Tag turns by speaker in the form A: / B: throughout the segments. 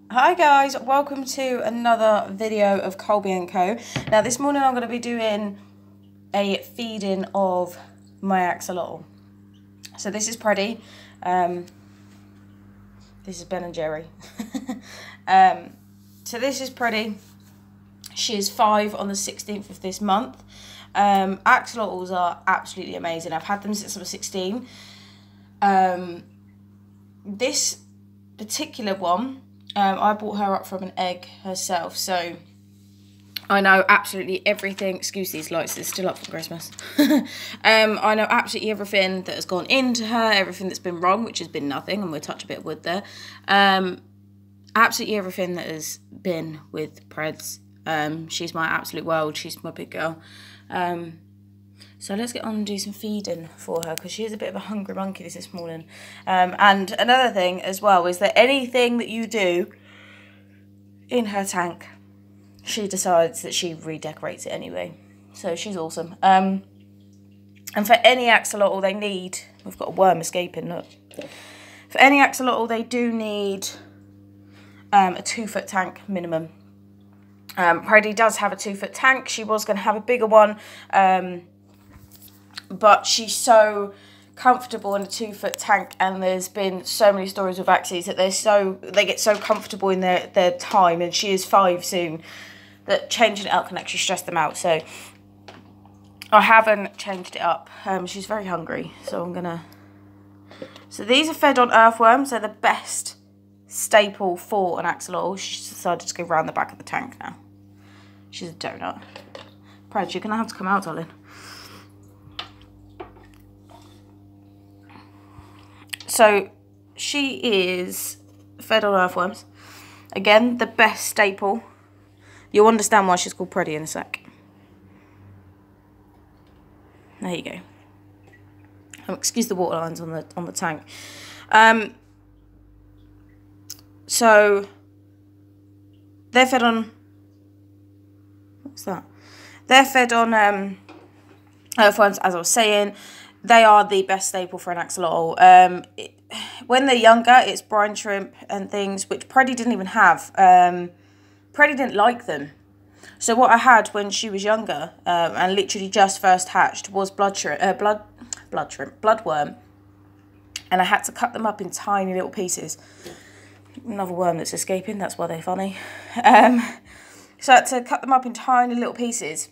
A: Hi guys, welcome to another video of Colby & Co. Now this morning I'm going to be doing a feeding of my axolotl. So this is Preddie, this is Ben and Jerry. So this is Preddie, she is 5 on the 16th of this month. Axolotls are absolutely amazing, I've had them since I was 16. This particular one, I brought her up from an egg herself, so I know absolutely everything. Excuse these lights, it's still up for Christmas. I know absolutely everything that has gone into her, everything that's been wrong, which has been nothing, and we'll touch a bit of wood there. Absolutely everything that has been with Preds. She's my absolute world, she's my big girl. So let's get on and do some feeding for her, because she is a bit of a hungry monkey this morning. And another thing as well is that anything that you do in her tank, she decides that she redecorates it anyway. So she's awesome. And for any axolotl they need, we've got a worm escaping, look. For any axolotl they do need a 2-foot tank minimum. Preddie does have a 2-foot tank. She was going to have a bigger one, but she's so comfortable in a 2-foot tank, and there's been so many stories with Axies that they get so comfortable in their time, and she is 5 soon, that changing it up can actually stress them out. So I haven't changed it up. She's very hungry, so I'm gonna. So these are fed on earthworms. They're the best staple for an axolotl. She's decided to go round the back of the tank now. She's a donut. Pred, you're gonna have to come out, darling. So she is fed on earthworms. Again, the best staple. You'll understand why she's called Preddie in a sec. There you go. Excuse the water lines on the tank. So they're fed on. What's that? They're fed on earthworms, as I was saying. They are the best staple for an axolotl. When they're younger, it's brine shrimp and things, which Preddie didn't even have. Preddie didn't like them. So what I had when she was younger, and literally just first hatched, was bloodworm. And I had to cut them up in tiny little pieces. Another worm that's escaping, that's why they're funny. So I had to cut them up in tiny little pieces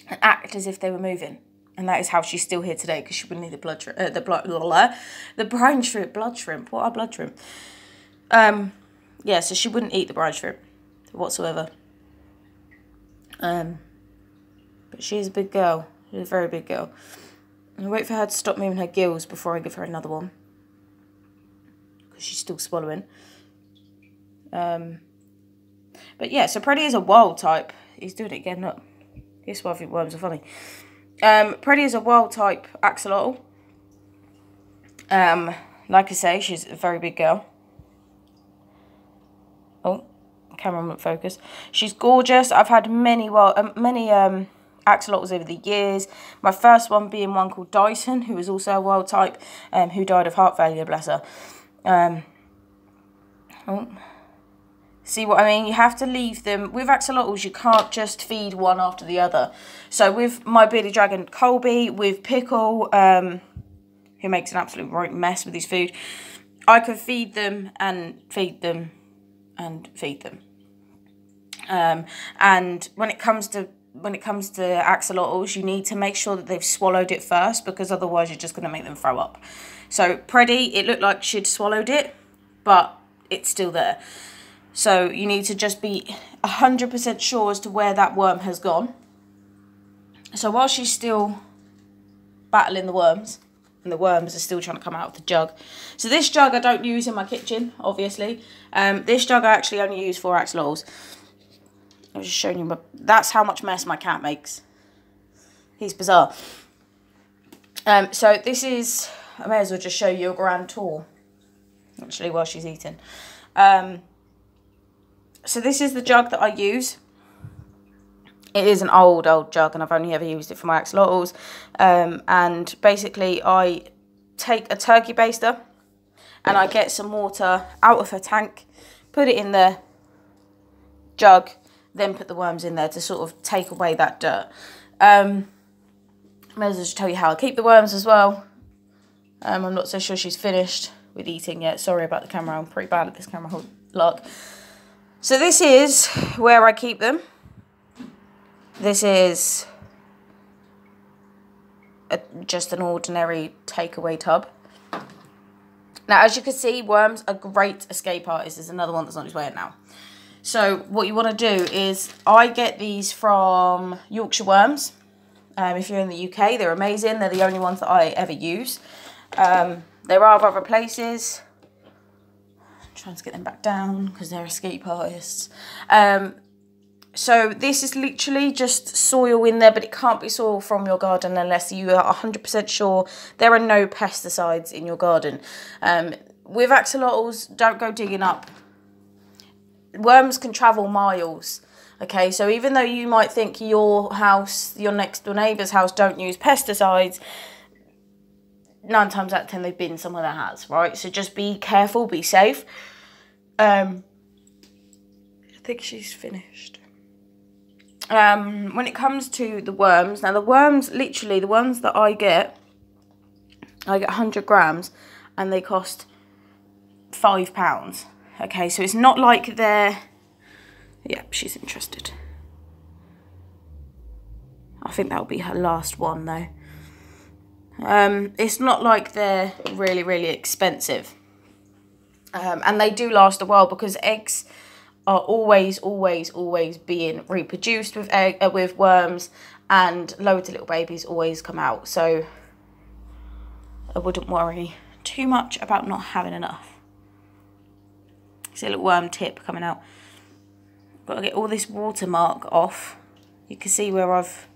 A: and act as if they were moving. And that is how she's still here today, because she wouldn't eat the brine shrimp, blood shrimp. What are blood shrimp? Yeah, so she wouldn't eat the brine shrimp whatsoever. But she's a big girl. She's a very big girl. I'm gonna wait for her to stop moving her gills before I give her another one, because she's still swallowing. But yeah, so Preddie is a wild type. He's doing it again, look. This is why I think worms are funny. Preddie is a wild type axolotl. Like I say, she's a very big girl. Oh, camera won't focus. She's gorgeous. I've had many axolotls over the years. My first one being one called Dyson, who was also a wild type, who died of heart failure, bless her. See what I mean? You have to leave them. With axolotls, you can't just feed one after the other. So with my bearded dragon Colby, with Pickle, who makes an absolute right mess with his food, I can feed them and feed them and feed them. And when it comes to axolotls, you need to make sure that they've swallowed it first, because otherwise you're just going to make them throw up. So Preddie, it looked like she'd swallowed it, but it's still there. So you need to just be 100% sure as to where that worm has gone. So while she's still battling the worms, and the worms are still trying to come out of the jug. So this jug I don't use in my kitchen, obviously. This jug I actually only use for axolotls. I was just showing you, that's how much mess my cat makes. He's bizarre. So this is, I may as well just show you a grand tour, actually, while she's eating. So this is the jug that I use. It is an old jug, and I've only ever used it for my axolotls. And basically I take a turkey baster and I get some water out of her tank, put it in the jug, then put the worms in there to sort of take away that dirt. May as well just tell you how I keep the worms as well. I'm not so sure she's finished with eating yet. Sorry about the camera, I'm pretty bad at this camera hold lock. So this is where I keep them. This is just an ordinary takeaway tub. Now, as you can see, worms are great escape artists. There's another one that's on its way out now. So what you want to do is, I get these from Yorkshire Worms. If you're in the UK, they're amazing. They're the only ones that I ever use. There are other places. I'm trying to get them back down because they're escape artists. So this is literally just soil in there, but it can't be soil from your garden unless you are 100% sure there are no pesticides in your garden. With axolotls, don't go digging up. Worms can travel miles. Okay, so even though you might think your house, your next door neighbour's house don't use pesticides, 9 times out of 10 they've been somewhere that has, right? So just be careful, be safe. I think she's finished. When it comes to the worms, now the worms, literally the ones that I get 100 grams and they cost £5. Okay, so it's not like they're, yeah, she's interested. I think that'll be her last one though. It's not like they're really, really expensive. And they do last a while because eggs are always being reproduced with worms, and loads of little babies always come out. So I wouldn't worry too much about not having enough. See a little worm tip coming out. Got to get all this watermark off. You can see where I've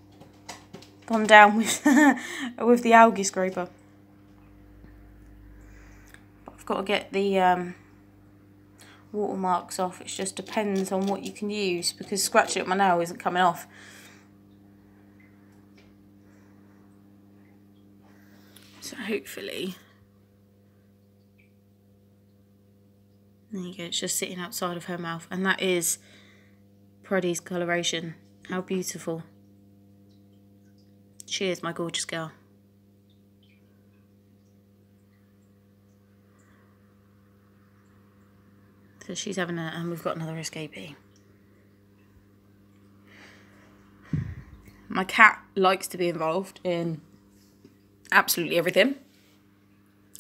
A: gone down with with the algae scraper. I've got to get the watermarks off. It just depends on what you can use, because scratching at my nail isn't coming off. So hopefully, there you go, it's just sitting outside of her mouth, and that is Preddie's coloration. How beautiful. She is my gorgeous girl. So she's having a, and we've got another escapee. My cat likes to be involved in absolutely everything,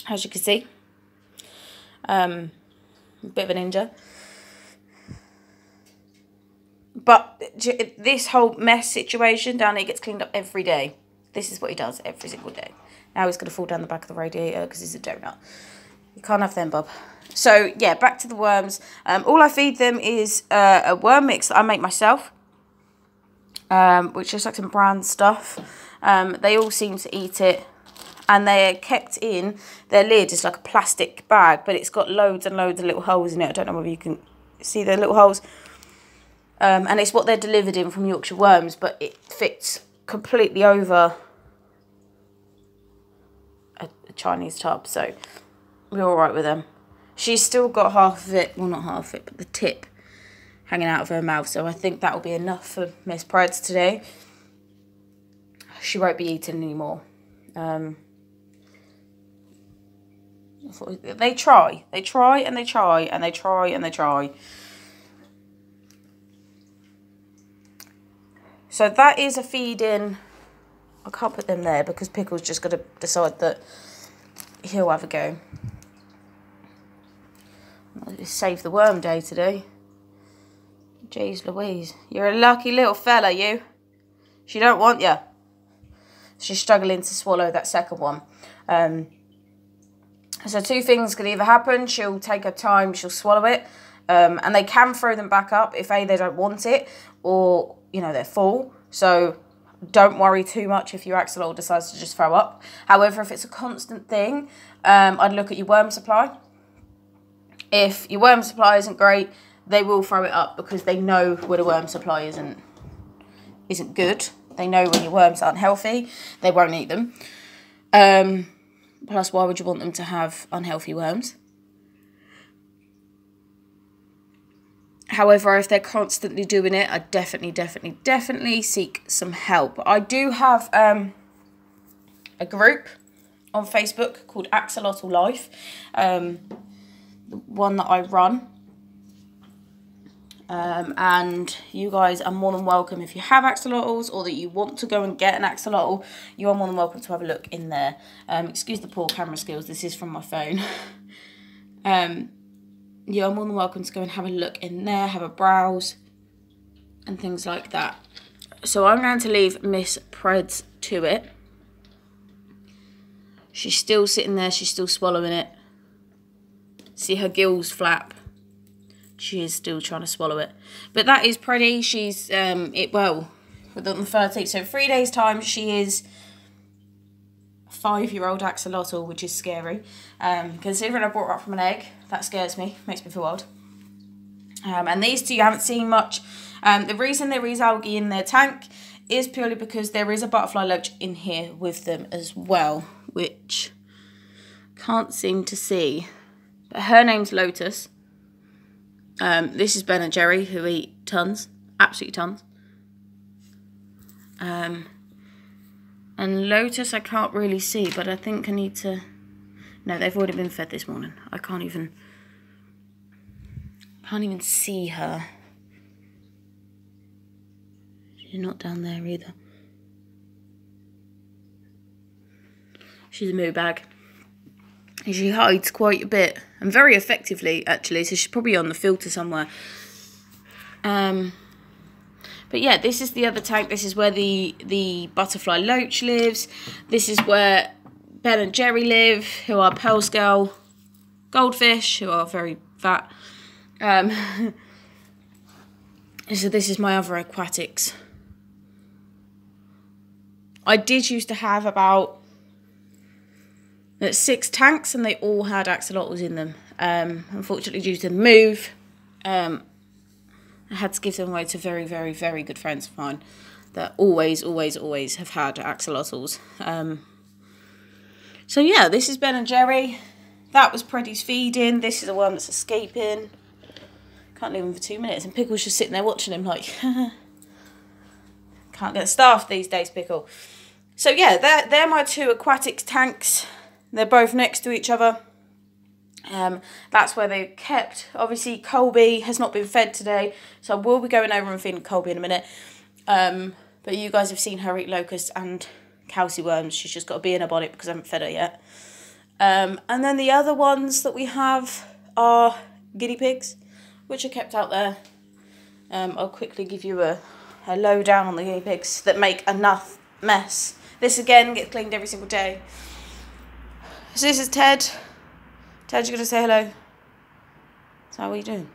A: as you can see. A bit of a ninja. But this whole mess situation down here gets cleaned up every day. This is what he does every single day. Now he's going to fall down the back of the radiator because he's a donut. You can't have them, bub. So, yeah, back to the worms. All I feed them is a worm mix that I make myself, which is like some brand stuff. They all seem to eat it, and they're kept in, their lid is like a plastic bag, but it's got loads and loads of little holes in it. I don't know whether you can see the little holes. And it's what they're delivered in from Yorkshire Worms, but it fits completely over a Chinese tub, so we're all right with them. She's still got half of it, well, not half of it, but the tip hanging out of her mouth, so I think that'll be enough for Miss Preds today. She won't be eating anymore. They try and they try and they try and they try. So that is a feed-in. I can't put them there because Pickle's just got to decide that he'll have a go. Save the worm day today. Jeez Louise. You're a lucky little fella, you. She don't want you. She's struggling to swallow that second one. So two things could either happen. She'll take her time, she'll swallow it. And they can throw them back up if A, they don't want it, or, you know, they're full. So don't worry too much if your axolotl decides to just throw up. However, if it's a constant thing, I'd look at your worm supply. If your worm supply isn't great, they will throw it up because they know when a worm supply isn't good. They know when your worms aren't healthy, they won't eat them. Plus, why would you want them to have unhealthy worms? However, if they're constantly doing it, I definitely seek some help. I do have a group on Facebook called Axolotl Life, the one that I run. And you guys are more than welcome, if you have axolotls or that you want to go and get an axolotl, you are more than welcome to have a look in there. Excuse the poor camera skills, this is from my phone. You are more than welcome to go and have a look in there, have a browse and things like that. So I'm going to leave Miss Preds to it. She's still sitting there, she's still swallowing it. See her gills flap. She is still trying to swallow it. But that is Preddie. She's, well, on the 13th, so 3 days' time, she is a 5-year-old axolotl, which is scary. Considering I brought her up from an egg, that scares me, makes me feel old. And these two you haven't seen much. The reason there is algae in their tank is purely because there is a butterfly loach in here with them as well, which can't seem to see. But her name's Lotus. This is Ben and Jerry, who eat tons, absolutely tons. And Lotus I can't really see, but I think I need to... No, they've already been fed this morning. I can't even see her. She's not down there either. She's a moo bag. She hides quite a bit, and very effectively, actually, so she's probably on the filter somewhere. But yeah, this is the other tank. This is where the butterfly loach lives. This is where Ben and Jerry live, who are pearl scale goldfish, who are very fat. So this is my other aquatics. I did used to have about 6 tanks, and they all had axolotls in them. Unfortunately, due to the move, I had to give them away to very good friends of mine that always have had axolotls. So yeah, this is Ben and Jerry. That was Preddie's feeding. This is the one that's escaping. Can't leave him for 2 minutes, and Pickle's just sitting there watching him like, can't get staffed these days, Pickle. So yeah, they're my 2 aquatics tanks. They're both next to each other. That's where they're kept. Obviously, Colby has not been fed today, so I will be going over and feeding Colby in a minute. But you guys have seen her eat locusts and calci worms. She's just got a bee in her bonnet because I haven't fed her yet. And then the other ones that we have are guinea pigs, which are kept out there. I'll quickly give you a lowdown on the guinea pigs that make enough mess. This again gets cleaned every single day. So this is Ted. Ted, you're going to say hello. So how are you doing?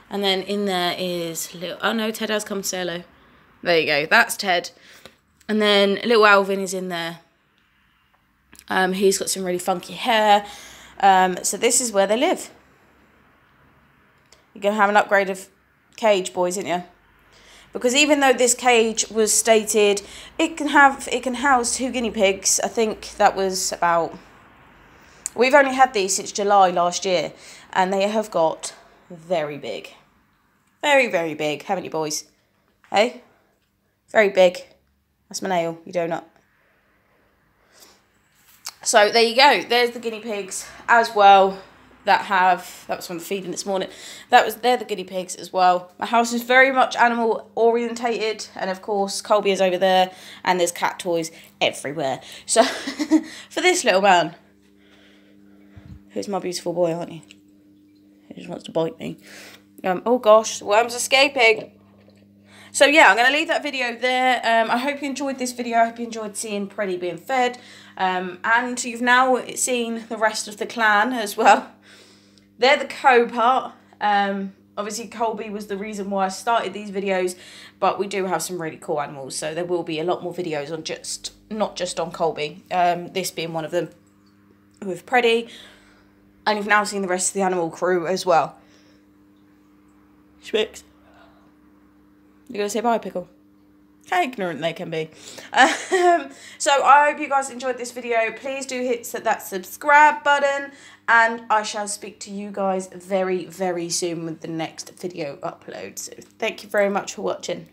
A: And then in there is little... Oh no, Ted has come to say hello. There you go. That's Ted. And then little Alvin is in there. He's got some really funky hair. So this is where they live. You're going to have an upgrade of cage, boys, aren't you? Because even though this cage was stated, it can house 2 guinea pigs. I think that was about... We've only had these since July last year, and they have got very big. Very big, haven't you, boys? Hey? Very big. That's my nail, you donut. So there you go. There's the guinea pigs as well. That was from the feeding this morning. They're the guinea pigs as well. My house is very much animal orientated, and of course Colby is over there, and there's cat toys everywhere. So for this little man, who's my beautiful boy, aren't you? He just wants to bite me. Oh gosh, the worm's escaping. So yeah, I'm going to leave that video there. I hope you enjoyed this video. I hope you enjoyed seeing Preddie being fed. And you've now seen the rest of the clan as well. They're the co-part. Obviously, Colby was the reason why I started these videos, but we do have some really cool animals, so there will be a lot more videos on not just on Colby, this being one of them with Preddie, and you've now seen the rest of the animal crew as well. Schmicks. You gonna say bye, Pickle? how ignorant they can be. So I hope you guys enjoyed this video. Please do hit that subscribe button, and I shall speak to you guys very, very soon with the next video upload. So thank you very much for watching.